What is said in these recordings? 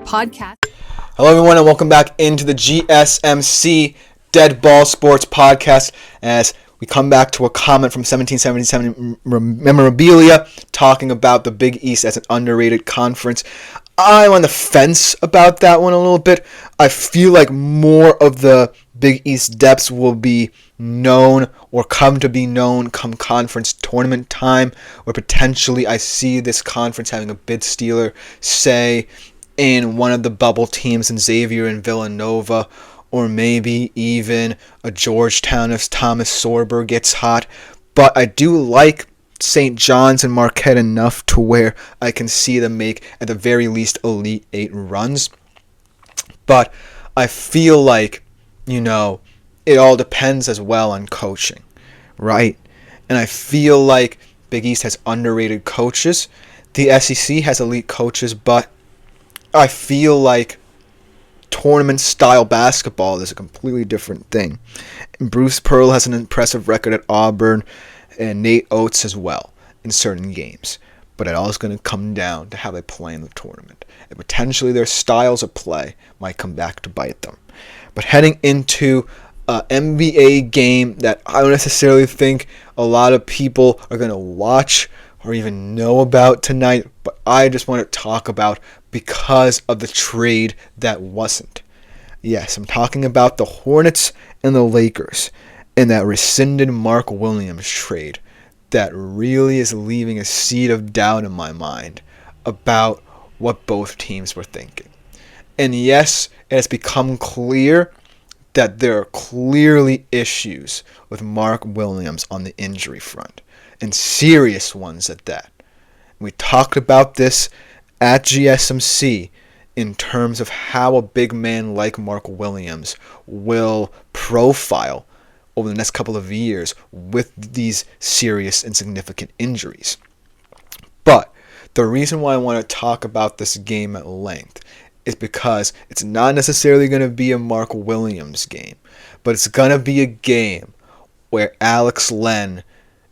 podcast. Hello, everyone, and welcome back into the GSMC Dead Ball Sports Podcast as we come back to a comment from 1777 Memorabilia talking about the Big East as an underrated conference. I'm on the fence about that one a little bit. I feel like more of the Big East depths will be known or come to be known come conference tournament time, where potentially I see this conference having a bid stealer, say, in one of the bubble teams in Xavier and Villanova, or maybe even a Georgetown if Thomas Sorber gets hot. But I do like St. John's and Marquette enough to where I can see them make, at the very least, Elite Eight runs. But I feel like, it all depends as well on coaching, right? And I feel like Big East has underrated coaches. The SEC has elite coaches, but I feel like tournament-style basketball is a completely different thing. And Bruce Pearl has an impressive record at Auburn, and Nate Oates as well in certain games. But it all is going to come down to how they play in the tournament. And potentially their styles of play might come back to bite them. But heading into an NBA game that I don't necessarily think a lot of people are going to watch or even know about tonight, but I just want to talk about because of the trade that wasn't. Yes, I'm talking about the Hornets and the Lakers and that rescinded Mark Williams trade that really is leaving a seed of doubt in my mind about what both teams were thinking. And yes, it has become clear that there are clearly issues with Mark Williams on the injury front, and serious ones at that. We talked about this at GSMC in terms of how a big man like Mark Williams will profile over the next couple of years with these serious and significant injuries. But the reason why I want to talk about this game at length is because it's not necessarily going to be a Mark Williams game, but it's going to be a game where Alex Len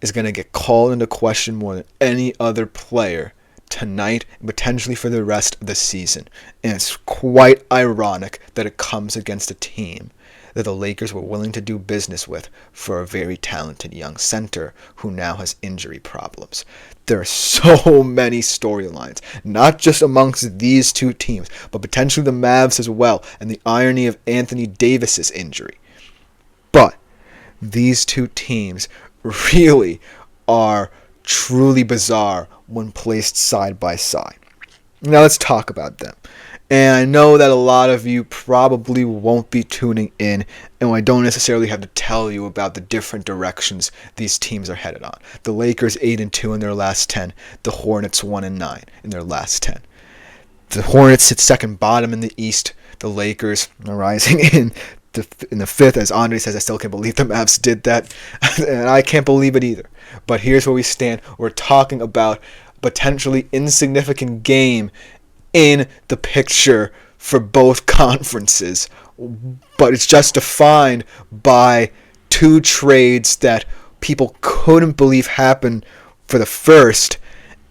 is going to get called into question more than any other player tonight and potentially for the rest of the season. And it's quite ironic that it comes against a team that the Lakers were willing to do business with for a very talented young center who now has injury problems. There are so many storylines, not just amongst these two teams, but potentially the Mavs as well, and the irony of Anthony Davis's injury. But these two teams really are truly bizarre when placed side by side. Now let's talk about them. And I know that a lot of you probably won't be tuning in, and I don't necessarily have to tell you about the different directions these teams are headed on. The Lakers 8-2 in their last 10, the Hornets 1-9 in their last 10. The Hornets sit second bottom in the East. The Lakers are rising in the fifth. As Andre says, I still can't believe the Mavs did that, and I can't believe it either. But here's where we stand. We're talking about a potentially insignificant game in the picture for both conferences, but it's just defined by two trades that people couldn't believe happened for the first,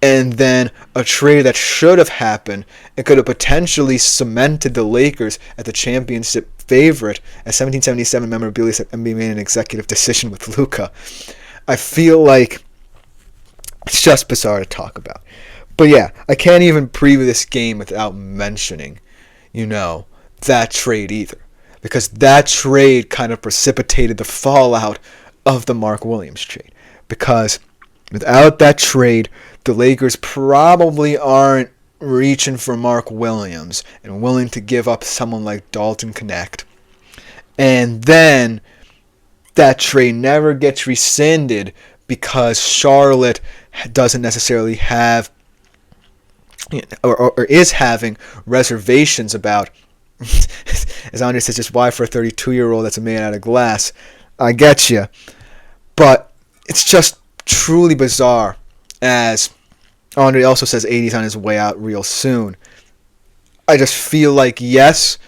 and then a trade that should have happened and could have potentially cemented the Lakers as the championship favorite, as 1777 Memorabilia said NBA made an executive decision with Luka. I feel like it's just bizarre to talk about. But yeah, I can't even preview this game without mentioning, that trade either. Because that trade kind of precipitated the fallout of the Mark Williams trade. Because without that trade, the Lakers probably aren't reaching for Mark Williams and willing to give up someone like Dalton Knecht. And then that trade never gets rescinded because Charlotte doesn't necessarily have or is having reservations about, as Andre says, just why for a 32-year-old that's a man out of glass. I get you. But it's just truly bizarre, as Andre also says 80's on his way out real soon. I just feel like, yes,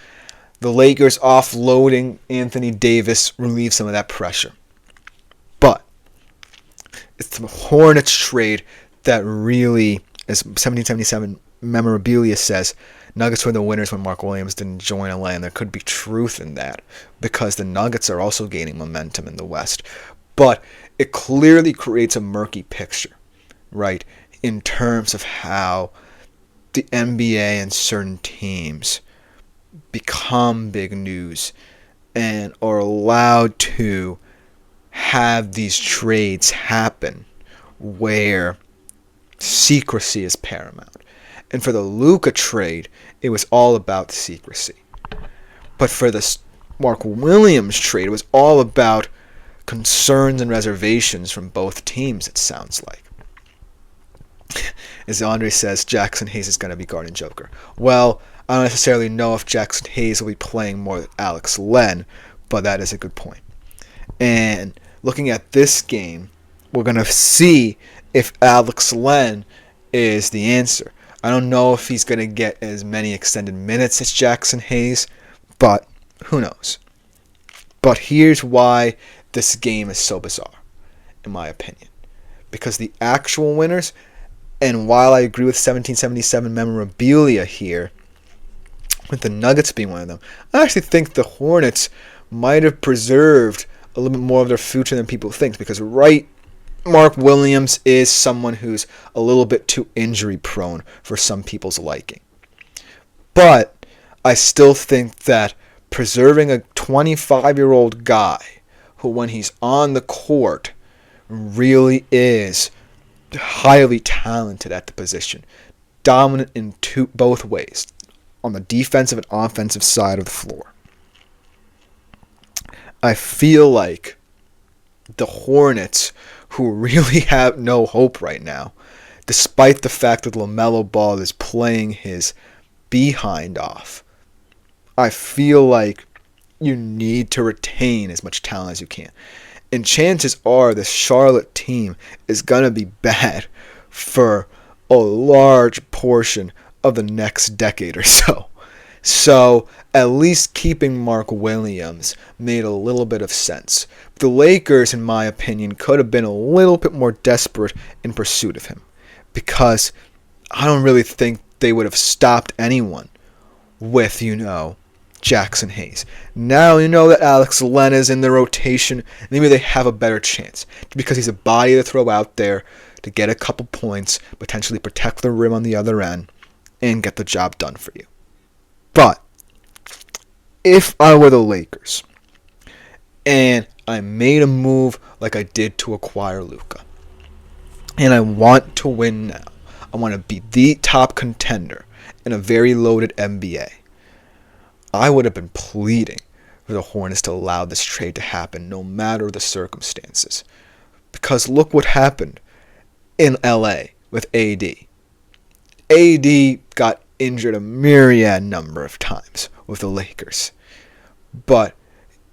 the Lakers offloading Anthony Davis relieves some of that pressure. But it's the Hornets trade that really, as 1777 Memorabilia says, Nuggets were the winners when Mark Williams didn't join LA, and there could be truth in that because the Nuggets are also gaining momentum in the West. But it clearly creates a murky picture, right, in terms of how the NBA and certain teams become big news and are allowed to have these trades happen where secrecy is paramount. And for the Luka trade, it was all about secrecy. But for the Mark Williams trade, it was all about concerns and reservations from both teams, it sounds like. As Andre says, Jackson Hayes is going to be guarding Joker. Well, I don't necessarily know if Jackson Hayes will be playing more than Alex Len, but that is a good point. And looking at this game, we're going to see if Alex Len is the answer. I don't know if he's going to get as many extended minutes as Jackson Hayes, but who knows. But here's why this game is so bizarre, in my opinion. Because the actual winners, and while I agree with 1777 memorabilia here, with the Nuggets being one of them, I actually think the Hornets might have preserved a little bit more of their future than people think. Because Mark Williams is someone who's a little bit too injury prone for some people's liking. But I still think that preserving a 25-year-old guy who, when he's on the court, really is highly talented at the position, dominant in both ways, on the defensive and offensive side of the floor. I feel like the Hornets, who really have no hope right now, despite the fact that LaMelo Ball is playing his behind off, I feel like you need to retain as much talent as you can. And chances are this Charlotte team is going to be bad for a large portion of the next decade or so. So at least keeping Mark Williams made a little bit of sense. The Lakers, in my opinion, could have been a little bit more desperate in pursuit of him, because I don't really think they would have stopped anyone with, Jackson Hayes. Now that Alex Len is in the rotation, maybe they have a better chance, because he's a body to throw out there to get a couple points, potentially protect the rim on the other end, and get the job done for you. But if I were the Lakers and I made a move like I did to acquire Luka, and I want to win now, I want to be the top contender in a very loaded NBA, I would have been pleading for the Hornets to allow this trade to happen no matter the circumstances. Because look what happened in LA with AD. AD got injured a myriad number of times with the Lakers. But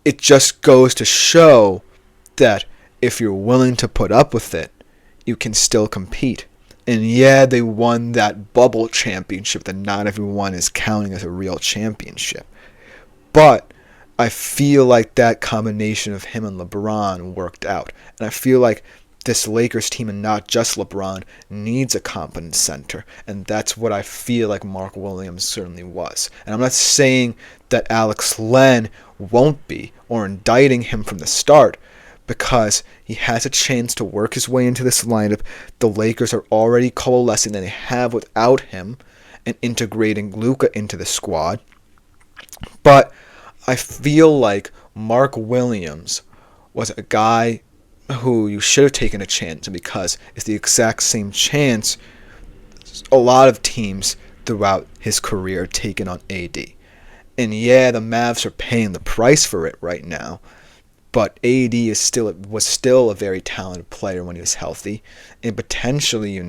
it just goes to show that if you're willing to put up with it, you can still compete. And yeah, they won that bubble championship that not everyone is counting as a real championship. But I feel like that combination of him and LeBron worked out. And I feel like this Lakers team, and not just LeBron, needs a competent center. And that's what I feel like Mark Williams certainly was. And I'm not saying that Alex Len won't be, or indicting him from the start, because he has a chance to work his way into this lineup. The Lakers are already coalescing than they have without him and integrating Luka into the squad. But I feel like Mark Williams was a guy who you should have taken a chance on, because it's the exact same chance a lot of teams throughout his career taken on AD. And yeah, the Mavs are paying the price for it right now, but AD was still a very talented player when he was healthy, and potentially,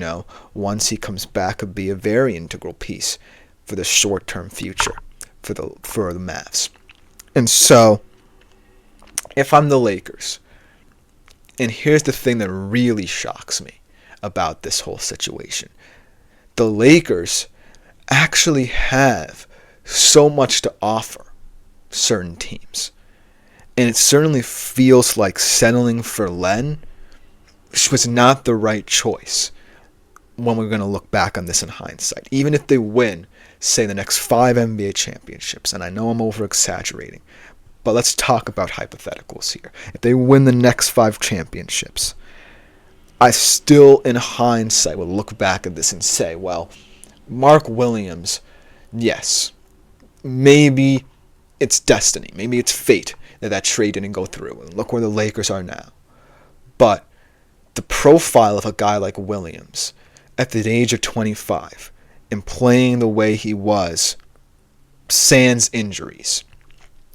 once he comes back, could be a very integral piece for the short-term future for the Mavs. And so, if I'm the Lakers, and here's the thing that really shocks me about this whole situation, the Lakers actually have so much to offer certain teams. And it certainly feels like settling for Len was not the right choice when we're going to look back on this in hindsight. Even if they win say the next 5 NBA championships, and I know I'm over-exaggerating, but let's talk about hypotheticals here. If they win the next 5 championships, I still, in hindsight, will look back at this and say, well, Mark Williams, yes, maybe it's destiny, maybe it's fate that trade didn't go through, and look where the Lakers are now. But the profile of a guy like Williams at the age of 25 and playing the way he was, sans injuries,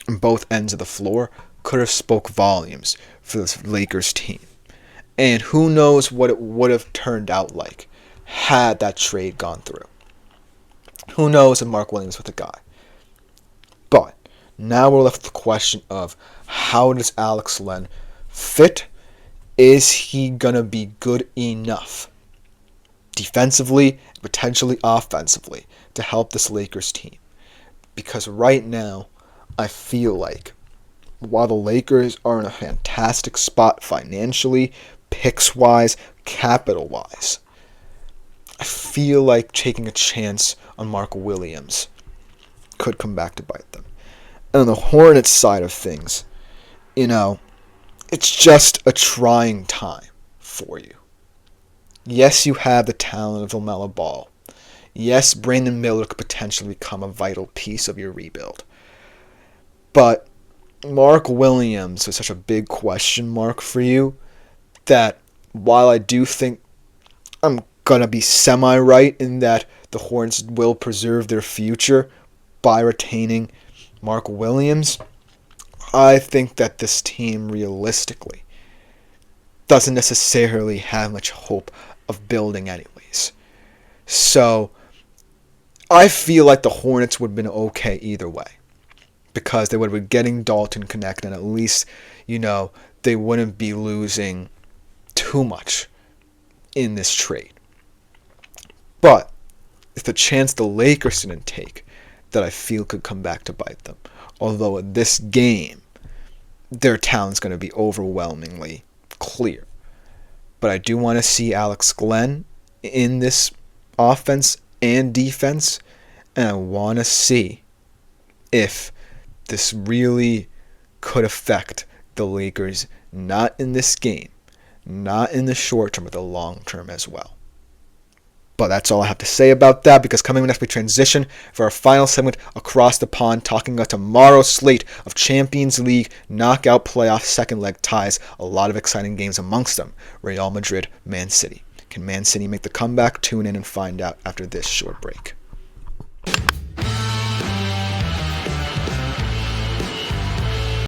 on both ends of the floor, could have spoke volumes for this Lakers team. And who knows what it would have turned out like had that trade gone through. Who knows if Mark Williams was the guy. But now we're left with the question of, how does Alex Len fit? Is he going to be good enough defensively, potentially offensively, to help this Lakers team? Because right now, I feel like while the Lakers are in a fantastic spot financially, picks-wise, capital-wise, I feel like taking a chance on Mark Williams could come back to bite them. And on the Hornets side of things, it's just a trying time for you. Yes, you have the talent of LaMelo Ball. Yes, Brandon Miller could potentially become a vital piece of your rebuild. But Mark Williams is such a big question mark for you that while I do think I'm going to be semi-right in that the Hornets will preserve their future by retaining Mark Williams, I think that this team realistically doesn't necessarily have much hope of building anyways. So I feel like the Hornets would have been okay either way, because they would have been getting Dalton connected, and at least, they wouldn't be losing too much in this trade. But it's the chance the Lakers didn't take that I feel could come back to bite them. Although in this game, their talent's going to be overwhelmingly clear. But I do want to see Alex Len in this offense and defense, and I want to see if this really could affect the Lakers, not in this game, not in the short term, but the long term as well. But that's all I have to say about that, because coming next we transition for our final segment across the pond, talking about tomorrow's slate of Champions League knockout playoff second leg ties. A lot of exciting games amongst them. Real Madrid, Man City. Can Man City make the comeback? Tune in and find out after this short break.